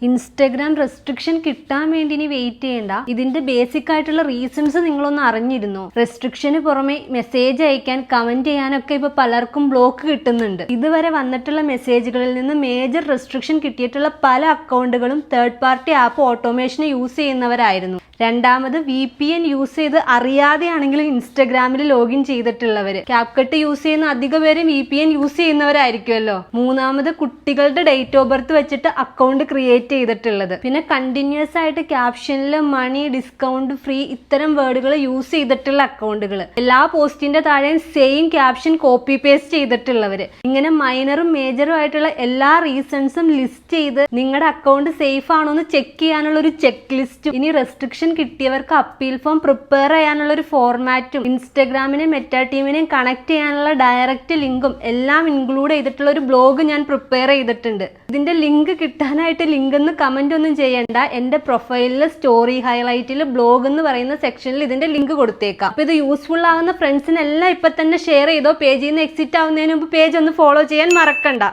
Instagram restriction കിട്ടാൻ വേണ്ടി ഇനി വെയിറ്റ് ചെയ്യണ്ട. ഇതിന്റെ ബേസിക് ആയിട്ടുള്ള റീസൺസ് നിങ്ങളൊന്ന് അറിഞ്ഞിരുന്നോ? റെസ്ട്രിക്ഷന് പുറമെ മെസ്സേജ് അയക്കാൻ, കമന്റ് ചെയ്യാനൊക്കെ ഇപ്പൊ പലർക്കും ബ്ലോക്ക് കിട്ടുന്നുണ്ട്. ഇതുവരെ വന്നിട്ടുള്ള മെസ്സേജുകളിൽ നിന്ന് മേജർ റെസ്ട്രിക്ഷൻ കിട്ടിയിട്ടുള്ള പല അക്കൗണ്ടുകളും third party app automation use ചെയ്യുന്നവരായിരുന്നു. രണ്ടാമത് VPN യൂസ് ചെയ്ത് അറിയാതെയാണെങ്കിലും ഇൻസ്റ്റഗ്രാമിൽ ലോഗിൻ ചെയ്തിട്ടുള്ളവര്. ക്യാപ്കട്ട് യൂസ് ചെയ്യുന്ന അധിക പേരും VPN യൂസ് ചെയ്യുന്നവരായിരിക്കുമല്ലോ. മൂന്നാമത് കുട്ടികളുടെ ഡേറ്റ് ഓഫ് ബർത്ത് വെച്ചിട്ട് അക്കൗണ്ട് ക്രിയേറ്റ് ചെയ്തിട്ടുള്ളത്. പിന്നെ കണ്ടിന്യൂസ് ആയിട്ട് ക്യാപ്ഷനിൽ മണി, ഡിസ്കൗണ്ട്, ഫ്രീ ഇത്തരം വേർഡുകൾ യൂസ് ചെയ്തിട്ടുള്ള അക്കൗണ്ടുകൾ. എല്ലാ പോസ്റ്റിന്റെ താഴെയും സെയിം ക്യാപ്ഷൻ കോപ്പി പേസ്റ്റ് ചെയ്തിട്ടുള്ളവര്. ഇങ്ങനെ മൈനറും മേജറും ആയിട്ടുള്ള എല്ലാ റീസൺസും ലിസ്റ്റ് ചെയ്ത് നിങ്ങളുടെ അക്കൗണ്ട് സേഫ് ആണോ എന്ന് ചെക്ക് ചെയ്യാനുള്ള ഒരു ചെക്ക് ലിസ്റ്റും, ഇനി റെസ്ട്രിക്ഷൻ കിട്ടിയവർക്ക് അപ്പീൽ ഫോം പ്രിപ്പയർ ചെയ്യാനുള്ള ഒരു ഫോർമാറ്റും, ഇൻസ്റ്റഗ്രാമിനെയും മെറ്റാ ടീമിനെയും കണക്ട് ചെയ്യാനുള്ള ഡയറക്റ്റ് ലിങ്കും എല്ലാം ഇൻക്ലൂഡ് ചെയ്തിട്ടുള്ള ഒരു ബ്ലോഗ് ഞാൻ പ്രിപ്പയർ ചെയ്തിട്ടുണ്ട്. ഇതിന്റെ ലിങ്ക് കിട്ടാനായിട്ട് ലിങ്ക് എന്ന് കമന്റ് ഒന്നും ചെയ്യണ്ട. എന്റെ പ്രൊഫൈലിൽ സ്റ്റോറി ഹൈലൈറ്റിൽ ബ്ലോഗ് എന്ന് പറയുന്ന സെക്ഷനിൽ ഇതിന്റെ ലിങ്ക് കൊടുത്തേക്കാം. അപ്പൊ ഇത് യൂസ്ഫുൾ ആവുന്ന ഫ്രണ്ട്സിനെല്ലാം ഇപ്പൊ തന്നെ ഷെയർ ചെയ്തോ. പേജിൽ നിന്ന് എക്സിറ്റ് ആവുന്നതിന് മുമ്പ് പേജ് ഒന്ന് ഫോളോ ചെയ്യാൻ മറക്കണ്ട.